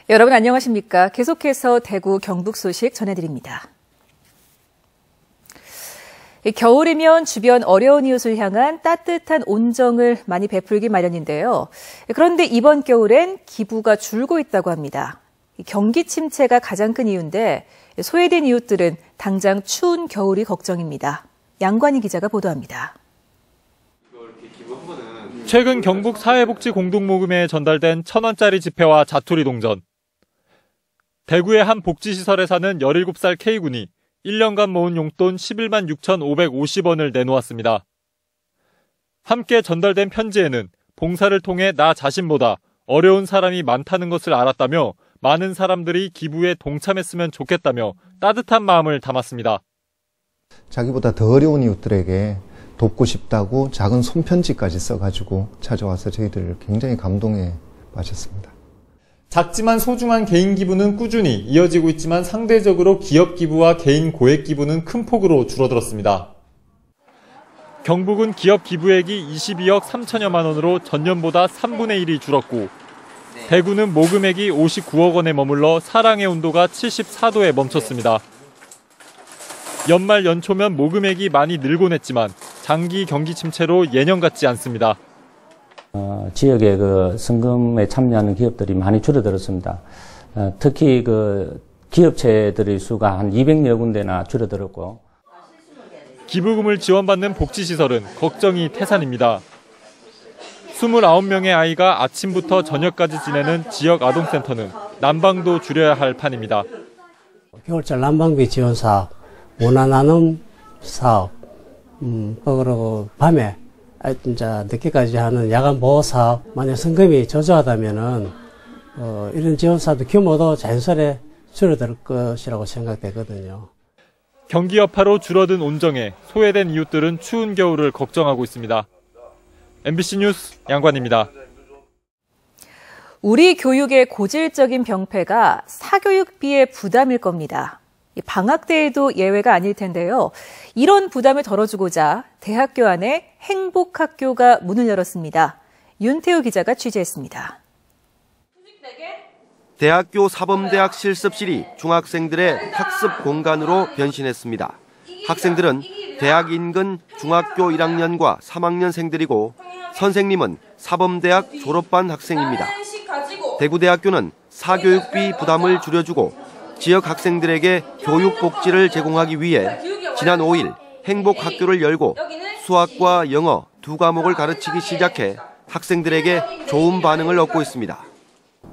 여러분 안녕하십니까? 계속해서 대구 경북 소식 전해드립니다. 겨울이면 주변 어려운 이웃을 향한 따뜻한 온정을 많이 베풀기 마련인데요. 그런데 이번 겨울엔 기부가 줄고 있다고 합니다. 경기 침체가 가장 큰 이유인데 소외된 이웃들은 당장 추운 겨울이 걱정입니다. 양관희 기자가 보도합니다. 최근 경북 사회복지공동모금회에 전달된 1,000원짜리 지폐와 자투리 동전. 대구의 한 복지시설에 사는 17살 K군이 1년간 모은 용돈 11만 6,550원을 내놓았습니다. 함께 전달된 편지에는 봉사를 통해 나 자신보다 어려운 사람이 많다는 것을 알았다며 많은 사람들이 기부에 동참했으면 좋겠다며 따뜻한 마음을 담았습니다. 자기보다 더 어려운 이웃들에게 돕고 싶다고 작은 손편지까지 써가지고 찾아와서 저희들 굉장히 감동에 빠졌습니다. 작지만 소중한 개인 기부는 꾸준히 이어지고 있지만 상대적으로 기업 기부와 개인 고액 기부는 큰 폭으로 줄어들었습니다. 경북은 기업 기부액이 22억 3천여만 원으로 전년보다 3분의 1이 줄었고 대구는 모금액이 59억 원에 머물러 사랑의 온도가 74도에 멈췄습니다. 연말 연초면 모금액이 많이 늘곤 했지만 장기 경기 침체로 예년 같지 않습니다. 지역의 성금에 참여하는 기업들이 많이 줄어들었습니다. 특히 기업체들의 수가 한 200여 군데나 줄어들었고. 기부금을 지원받는 복지시설은 걱정이 태산입니다. 29명의 아이가 아침부터 저녁까지 지내는 지역 아동센터는 난방도 줄여야 할 판입니다. 겨울철 난방비 지원 사업, 문화나눔 사업, 그리고 밤에 늦게까지 하는 야간 보호 사업, 만약 성금이 저조하다면은 이런 지원 사업의 규모도 자연스레 줄어들 것이라고 생각되거든요. 경기 여파로 줄어든 온정에 소외된 이웃들은 추운 겨울을 걱정하고 있습니다. MBC 뉴스 양관입니다. 우리 교육의 고질적인 병폐가 사교육비의 부담일 겁니다. 방학 때에도 예외가 아닐 텐데요. 이런 부담을 덜어주고자 대학교 안에 행복학교가 문을 열었습니다. 윤태우 기자가 취재했습니다. 대학교 사범대학 실습실이 중학생들의 학습 공간으로 변신했습니다. 학생들은 대학 인근 중학교 1학년과 3학년생들이고 선생님은 사범대학 졸업반 학생입니다. 대구대학교는 사교육비 부담을 줄여주고 지역 학생들에게 교육 복지를 제공하기 위해 지난 5일 행복학교를 열고 수학과 영어 두 과목을 가르치기 시작해 학생들에게 좋은 반응을 얻고 있습니다.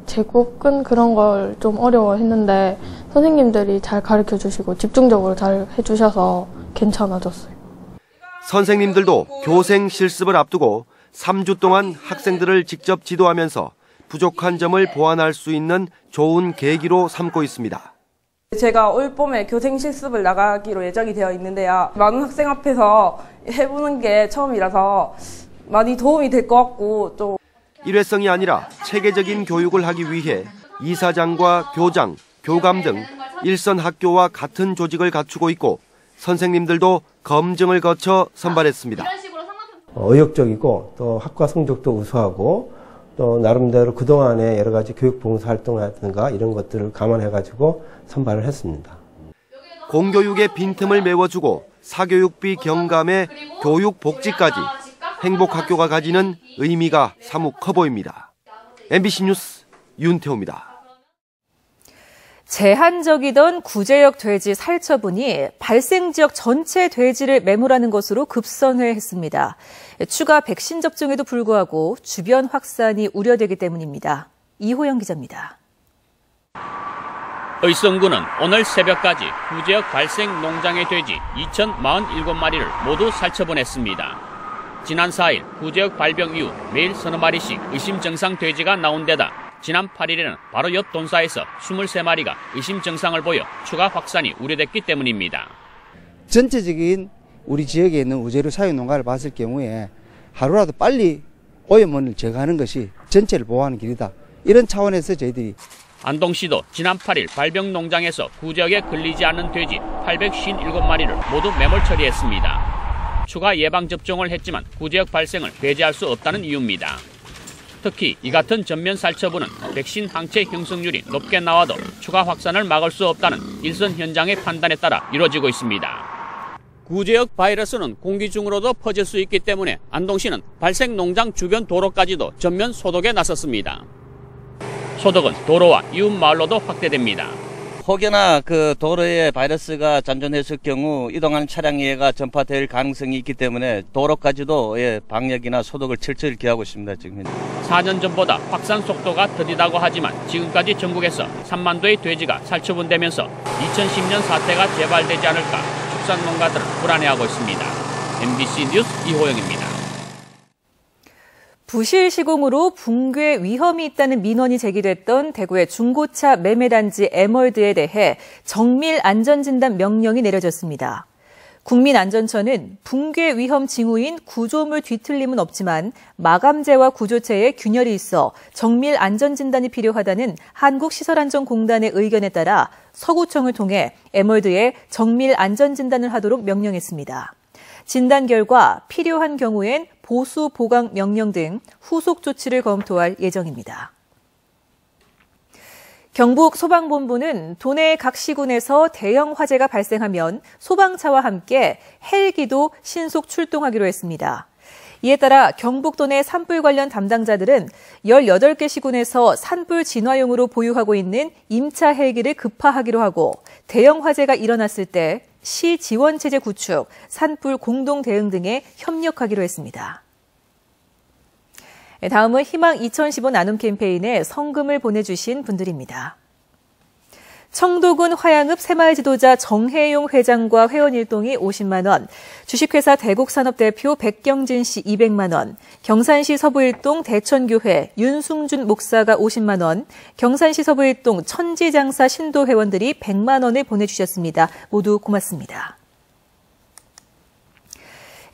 제국은 그런 걸 좀 어려워했는데 선생님들이 잘 가르쳐 주시고 집중적으로 잘 해주셔서 괜찮아졌어요. 선생님들도 교생 실습을 앞두고 3주 동안 학생들을 직접 지도하면서 부족한 점을 보완할 수 있는 좋은 계기로 삼고 있습니다. 제가 올 봄에 교생 실습을 나가기로 예정이 되어 있는데요. 많은 학생 앞에서 해보는 게 처음이라서 많이 도움이 될 것 같고 또 일회성이 아니라 체계적인 교육을 하기 위해 이사장과 교장, 교감 등 일선 학교와 같은 조직을 갖추고 있고 선생님들도 검증을 거쳐 선발했습니다. 의욕적이고 또 학과 성적도 우수하고 또 나름대로 그동안에 여러 가지 교육 봉사 활동이라든가 이런 것들을 감안해가지고 선발을 했습니다. 공교육의 빈틈을 메워주고 사교육비 경감에 교육 복지까지 행복학교가 가지는 의미가 사뭇 커 보입니다. MBC 뉴스 윤태호입니다. 제한적이던 구제역 돼지 살처분이 발생 지역 전체 돼지를 매몰하는 것으로 급선회했습니다. 추가 백신 접종에도 불구하고 주변 확산이 우려되기 때문입니다. 이호영 기자입니다. 의성군은 오늘 새벽까지 구제역 발생 농장의 돼지 2,047마리를 모두 살처분했습니다. 지난 4일 구제역 발병 이후 매일 서너 마리씩 의심 증상 돼지가 나온 데다 지난 8일에는 바로 옆 돈사에서 23마리가 의심 증상을 보여 추가 확산이 우려됐기 때문입니다. 전체적인 우리 지역에 있는 우제류 사육 농가를 봤을 경우에 하루라도 빨리 오염원을 제거하는 것이 전체를 보호하는 길이다. 이런 차원에서 저희들이 안동시도 지난 8일 발병 농장에서 구제역에 걸리지 않는 돼지 857마리를 모두 매몰 처리했습니다. 추가 예방접종을 했지만 구제역 발생을 배제할 수 없다는 이유입니다. 특히 이 같은 전면 살처분은 백신 항체 형성률이 높게 나와도 추가 확산을 막을 수 없다는 일선 현장의 판단에 따라 이루어지고 있습니다. 구제역 바이러스는 공기 중으로도 퍼질 수 있기 때문에 안동시는 발생 농장 주변 도로까지도 전면 소독에 나섰습니다. 소독은 도로와 이웃 마을로도 확대됩니다. 혹여나 그 도로에 바이러스가 잠존했을 경우 이동하는 차량에가 전파될 가능성이 있기 때문에 도로까지도 방역이나 소독을 철저히 기하고 있습니다. 지금 4년 전보다 확산 속도가 더디다고 하지만 지금까지 전국에서 3만 도의 돼지가 살처분되면서 2010년 사태가 재발되지 않을까 축산 농가들은 불안해하고 있습니다. MBC 뉴스 이호영입니다. 부실 시공으로 붕괴 위험이 있다는 민원이 제기됐던 대구의 중고차 매매단지 에멀드에 대해 정밀 안전진단 명령이 내려졌습니다. 국민안전처는 붕괴 위험 징후인 구조물 뒤틀림은 없지만 마감재와 구조체에 균열이 있어 정밀 안전진단이 필요하다는 한국시설안전공단의 의견에 따라 서구청을 통해 에멀드에 정밀 안전진단을 하도록 명령했습니다. 진단 결과 필요한 경우엔 보수 보강 명령 등 후속 조치를 검토할 예정입니다. 경북 소방본부는 도내 각 시군에서 대형 화재가 발생하면 소방차와 함께 헬기도 신속 출동하기로 했습니다. 이에 따라 경북 도내 산불 관련 담당자들은 18개 시군에서 산불 진화용으로 보유하고 있는 임차 헬기를 급파하기로 하고 대형 화재가 일어났을 때 시 지원체제 구축, 산불 공동 대응 등에 협력하기로 했습니다. 다음은 희망 2015 나눔 캠페인에 성금을 보내주신 분들입니다. 청도군 화양읍 새마을 지도자 정혜용 회장과 회원 일동이 50만 원, 주식회사 대국산업 대표 백경진 씨 200만 원, 경산시 서부일동 대천교회 윤승준 목사가 50만 원, 경산시 서부일동 천지장사 신도 회원들이 100만 원을 보내주셨습니다. 모두 고맙습니다.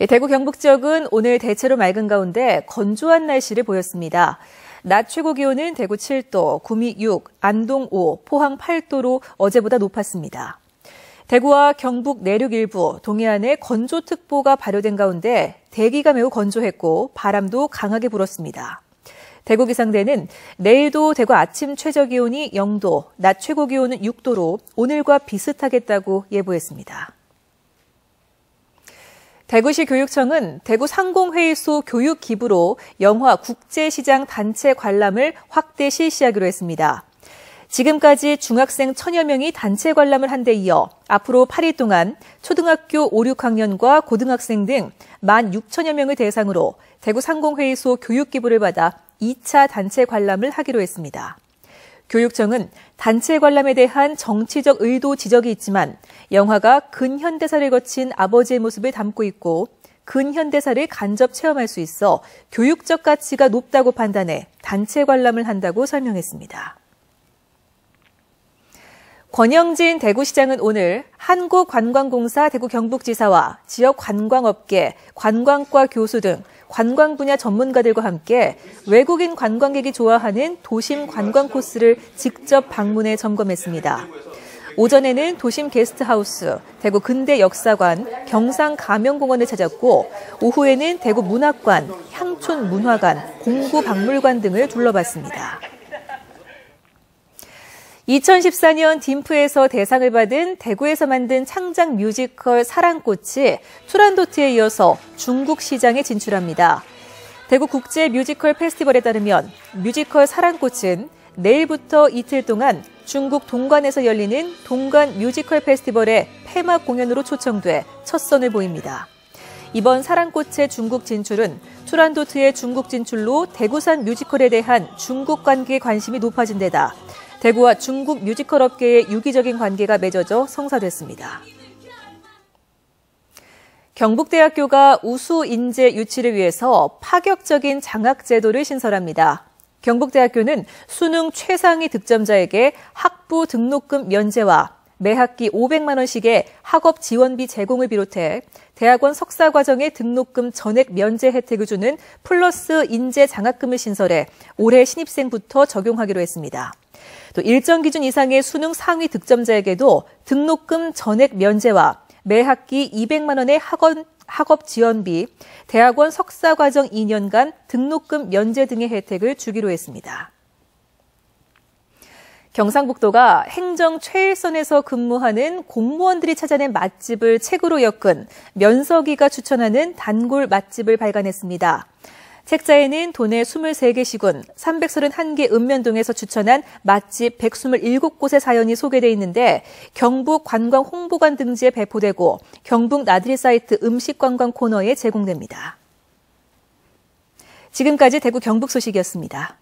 대구 경북 지역은 오늘 대체로 맑은 가운데 건조한 날씨를 보였습니다. 낮 최고 기온은 대구 7도, 구미 6, 안동 5, 포항 8도로 어제보다 높았습니다. 대구와 경북 내륙 일부, 동해안에 건조특보가 발효된 가운데 대기가 매우 건조했고 바람도 강하게 불었습니다. 대구 기상대는 내일도 대구 아침 최저 기온이 0도, 낮 최고 기온은 6도로 오늘과 비슷하겠다고 예보했습니다. 대구시 교육청은 대구 상공회의소 교육 기부로 영화 국제시장 단체 관람을 확대 실시하기로 했습니다. 지금까지 중학생 1000여 명이 단체 관람을 한 데 이어 앞으로 8일 동안 초등학교 5, 6학년과 고등학생 등 16,000여 명을 대상으로 대구 상공회의소 교육 기부를 받아 2차 단체 관람을 하기로 했습니다. 교육청은 단체 관람에 대한 정치적 의도 지적이 있지만 영화가 근현대사를 거친 아버지의 모습을 담고 있고 근현대사를 간접 체험할 수 있어 교육적 가치가 높다고 판단해 단체 관람을 한다고 설명했습니다. 권영진 대구시장은 오늘 한국관광공사 대구 경북지사와 지역 관광업계, 관광과 교수 등 관광 분야 전문가들과 함께 외국인 관광객이 좋아하는 도심 관광 코스를 직접 방문해 점검했습니다. 오전에는 도심 게스트하우스, 대구 근대역사관, 경상가명공원을 찾았고 오후에는 대구 문학관, 향촌문화관, 공구박물관 등을 둘러봤습니다. 2014년 딤프에서 대상을 받은 대구에서 만든 창작 뮤지컬 사랑꽃이 투란도트에 이어서 중국 시장에 진출합니다. 대구 국제 뮤지컬 페스티벌에 따르면 뮤지컬 사랑꽃은 내일부터 이틀 동안 중국 동관에서 열리는 동관 뮤지컬 페스티벌의 폐막 공연으로 초청돼 첫 선을 보입니다. 이번 사랑꽃의 중국 진출은 투란도트의 중국 진출로 대구산 뮤지컬에 대한 중국 관계에 관심이 높아진 데다 대구와 중국 뮤지컬 업계의 유기적인 관계가 맺어져 성사됐습니다. 경북대학교가 우수 인재 유치를 위해서 파격적인 장학 제도를 신설합니다. 경북대학교는 수능 최상위 득점자에게 학부 등록금 면제와 매학기 500만 원씩의 학업 지원비 제공을 비롯해 대학원 석사과정의 등록금 전액 면제 혜택을 주는 플러스 인재 장학금을 신설해 올해 신입생부터 적용하기로 했습니다. 또 일정 기준 이상의 수능 상위 득점자에게도 등록금 전액 면제와 매 학기 200만 원의 학업 지원비, 대학원 석사과정 2년간 등록금 면제 등의 혜택을 주기로 했습니다. 경상북도가 행정 최일선에서 근무하는 공무원들이 찾아낸 맛집을 책으로 엮은 면석이가 추천하는 단골 맛집을 발간했습니다. 책자에는 도내 23개 시군 331개 읍면동에서 추천한 맛집 127곳의 사연이 소개되어 있는데 경북 관광 홍보관 등지에 배포되고 경북 나들이 사이트 음식관광 코너에 제공됩니다. 지금까지 대구 경북 소식이었습니다.